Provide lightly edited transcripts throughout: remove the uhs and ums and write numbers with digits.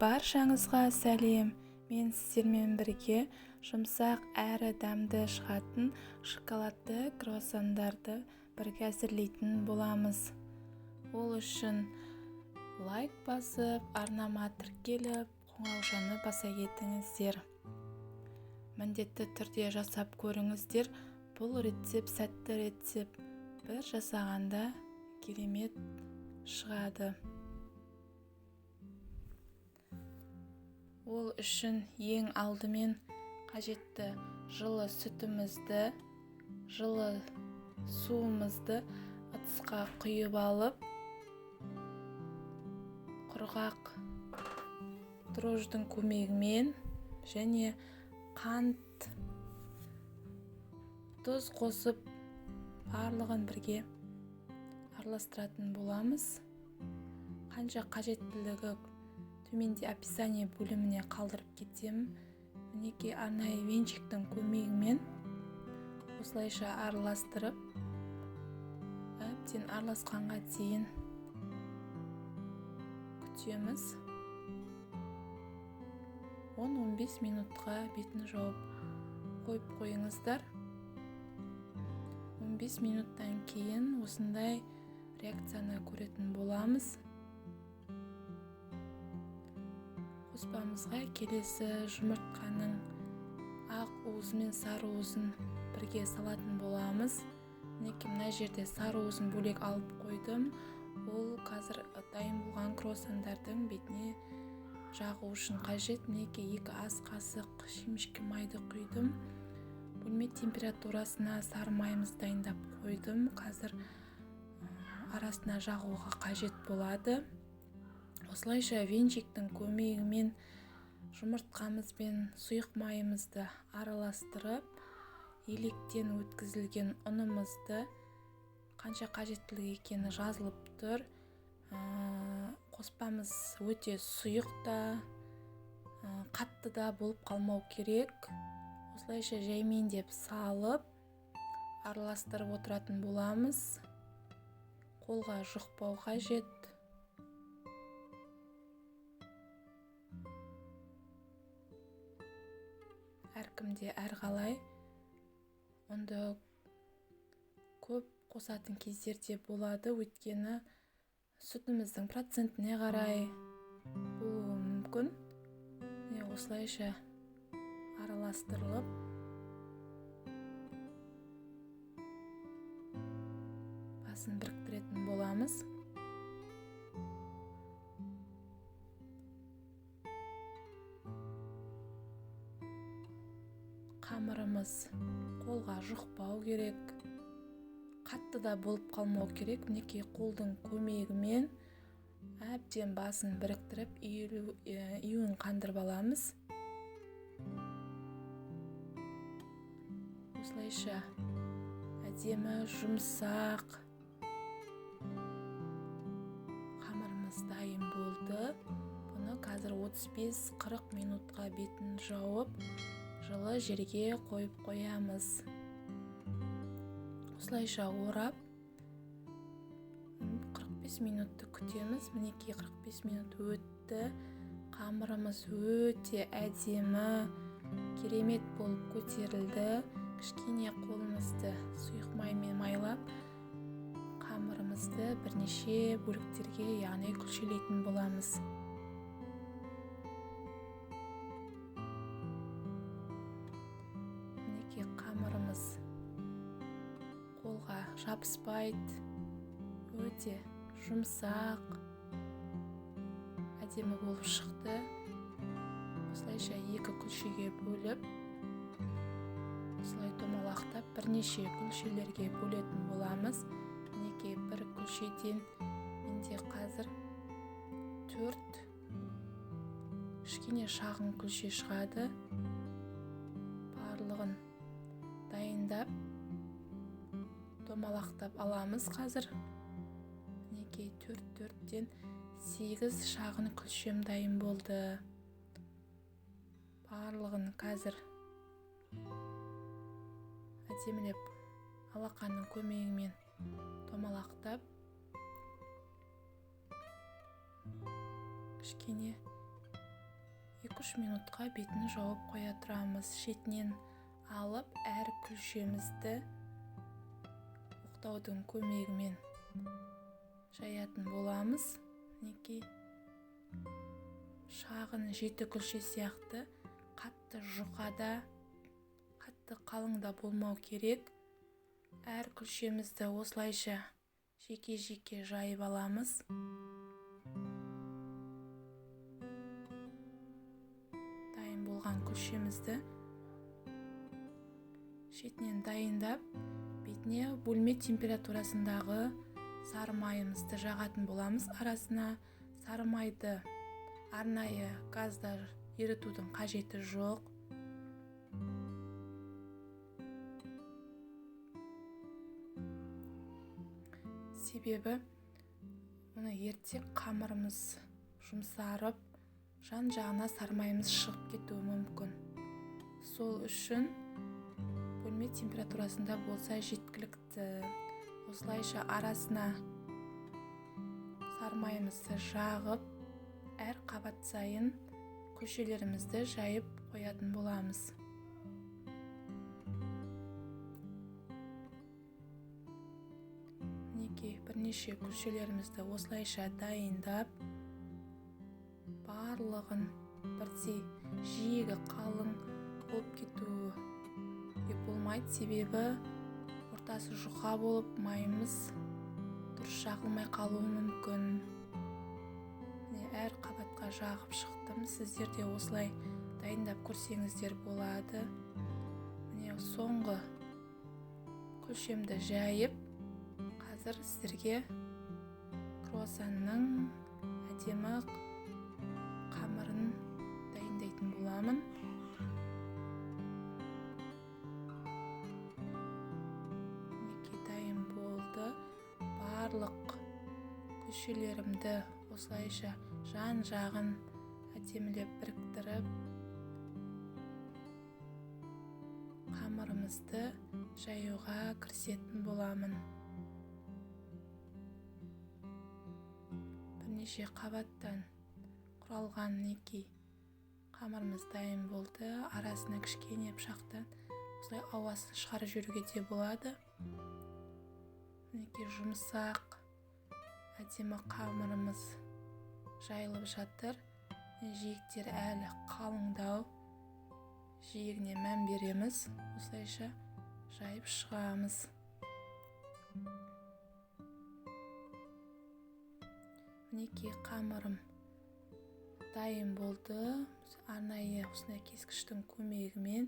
Баршаңызға сәлем. Мен сіздермен бірге жұмсақ әрі дәмді шығатын шоколадты круассандарды бірге әзірлейтін боламыз. Ол үшін лайк басып, арнама тіркеліп, қоңыраушаны баса кетіңіздер. Міндетті түрде жасап көріңіздер. Бұл рецепт сәтті рецепт. Бір жасағанда керемет шығады. Ол үшін ең алдымен қажетті жылы сүтімізді, жылы суымызды ыдысқа құйып алып, құрғақ дрожждың көмегімен және қант, тұз қосып, барлығын бірге араластыратын боламыз. Қанша қажеттілігі төменде описание бөліміне қалдырып кетемін. Мінекей арнайы венчиктің көмегімен осылайша араластырып, әбден араласқанға дейін күтеміз. 10-15 минутқа бетін жауып қойып қойыңыздар. 15 минуттан кейін осындай реакцияны көретін боламыз. Қоспамызға келесі жұмыртқаның ақ уызы мен сары уызын бірге салатын боламыз. Мінекей мына жерде сары уызын бөлек алып қойдым. Ол қазір дайын болған круассандардың бетіне жағу үшін қажет. Мінекей 2 ас қасық шемішке майды құйдым. Бөлме температурасына сары майымызды дайындап қойдым. Қазір арасына жағуға қажет болады. Осылайша венчиктің көмегімен жұмыртқамыз бен сұйық майымызды араластырып, електен өткізілген ұнымызды қанша қажеттілігі екені жазылып тұр. Қоспамыз өте сұйық та, қатты да болып қалмау керек. Осылайша жаймен-деп салып, араластырып отыратын боламыз. Қолға жұқпау қажет. Әркімде әрқалай. Онда көп қосатын кездерде болады, өйткені сүтіміздің процентіне қарай болуы мүмкін. Осылайша араластырылып, басын біріктіретін боламыз. Қамырымыз қолға жұқпау керек, қатты да болып қалмау керек. Мінекей қолдың көмегімен әбден басын біріктіріп, июін қандырып аламыз. Осылайша әдемі, жұмсақ қамырымыз дайын болды. Бұны қазір 35-40 минутқа бетін жауып, жылы жерге қойып қоямыз. Осылайша орап 45 минутты күтеміз. Мінекей 45 минут өтті. Қамырымыз өте әдемі, керемет болып көтерілді. Кішкене қолымызды сұйық маймен майлап, қамырымызды бірнеше бөліктерге, яғни күлшелейтін боламыз. Қамырымыз қолға жабыспайды, өте жұмсақ, әдемі болып шықты. Осылайша 2 күлшеге бөліп, осылай домалақтап бірнеше күлшелерге бөлетін боламыз. Мінекей бір күлшеден менде қазір 4 кішкене шағын күлше шығады. Барлығын дайындап, домалақтап аламыз қазір. Мінекей 4-4-тен 8 шағын күлшем дайын болды. Барлығын қазір әдемілеп алақанның көмегімен домалақтап, кішкене 2-3 минутқа бетін жауып қоя тұрамыз. Шетінен алып, әр күлшемізді оқтаудың көмегімен жаятын боламыз. Мінекей шағын 7 күлше сияқты қатты жұқада, қатты қалыңда болмау керек. Әр күлшемізді осылайша жеке-жеке жайып аламыз. Дайын болған күлшемізді шетінен дайындап, бетіне бөлме температурасындағы сары майымызды жағатын боламыз. Арасына сары майды арнайы газда ерітудің қажеті жоқ. Себебі оны ертсек қамырымыз жұмсарып, жан-жағына сары майымыз шығып кетуі мүмкін. Сол үшін бөлме температурасында болса жеткілікті. Осылайша арасына сары майымызды жағып, әр қабат сайын күлшелерімізді жайып қоятын боламыз. Мінекей бірнеше күлшелерімізді осылайша дайындап, барлығын бірдей жиегі қалың болып кетуі болмайды. Себебі ортасы жұқа болып, майымыз дұрыс жағылмай қалуы мүмкін. Әр қабатқа жағып шықтым. Сіздер де осылай дайындап көрсеңіздер болады. Міне соңғы күлшемді жайып, қазір сіздерге круассанның әдемі қамырын дайындайтын боламын. Мінекей дайын болды. Барлық күлшелерімді осылайша жан-жағын әдемілеп біріктіріп, қамырымызды жаюға кірісетін боламын. Бірнеше қабаттан құралған мінекей қамырымыз дайын болды. Арасына кішкене пышақтан осылай ауасын шығарып жіберуге де болады. Мінекей жұмсақ әдемі қамырымыз жайылып жатыр. Жиектер әлі қалыңдау. Жиегіне мән береміз. Осылайша жайып шығамыз. Мінекей қамырым дайын болды. Арнайы осындай кескіштің көмегімен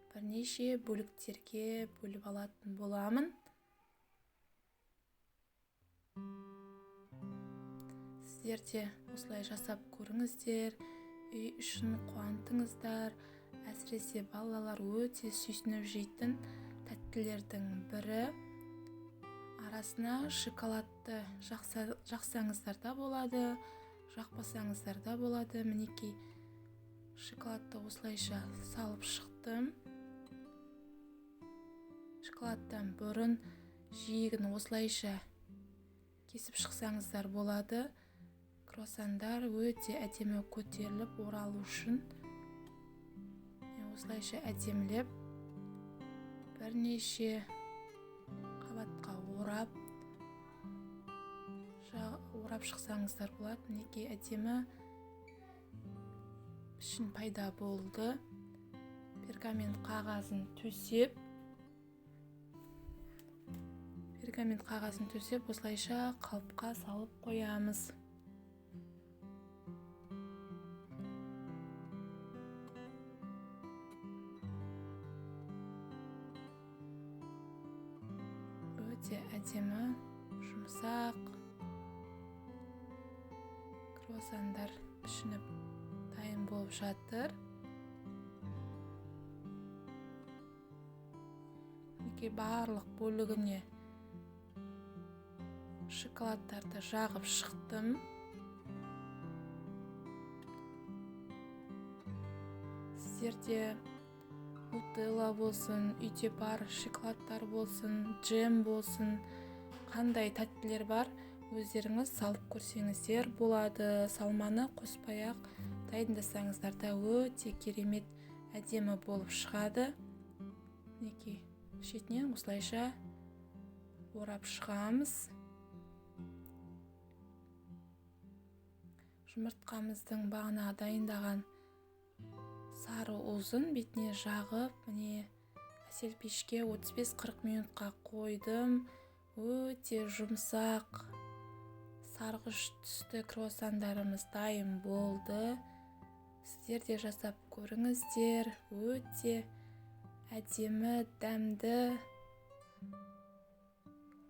бірнеше бөліктерге бөліп алатын боламын. Сіздер де осылай жасап көріңіздер, үй үшін қуантыңыздар. Әсіресе балалар өте сүйсініп жейтін тәттілердің бірі. Арасына шоколадты жақсаңыздар да болады, жақпасаңыздар да болады. Мінекей шоколадты осылайша салып шықтым. Шоколадтан бұрын жиегін осылайша кесіп шықсаңыздар болады. Круассандар өте әдемі көтеріліп оралу үшін осылайша әдемілеп бірнеше қабатқа орап шықсаңыздар болады. Мінекей әдемі пішін пайда болды. Пергамент қағазын төсеп, осылайша қалыпқа салып қоямыз. Өте әдемі, жұмсақ круассандар пішініп дайын болып жатыр. Барлық бөлігіне шоколадтарды жағып шықтым. Сіздерде нутелла болсын, үйде бар шоколадтар болсын, джем болсын, қандай тәттілер бар, өздеріңіз салып көрсеңіздер болады. Салманы қоспай-ақ дайындасаңыздар да өте керемет әдемі болып шығады. Мінекей шетінен осылайша орап шығамыз. Жұмыртқамыздың бағана дайындаған сары уызын бетіне жағып, міне әсел пешке 35-40 минутқа қойдым. Өте жұмсақ сарғыш түсті круассандарымыз дайын болды. Сіздер де жасап көріңіздер. Өте әдемі, дәмді,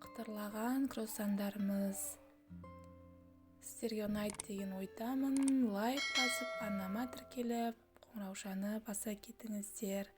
қытырлаған круассандарымыз. Сіздерге ұнайды деген ойдамын. Лайк басып, арнама тіркеліп, қоңыраушаны баса кетіңіздер.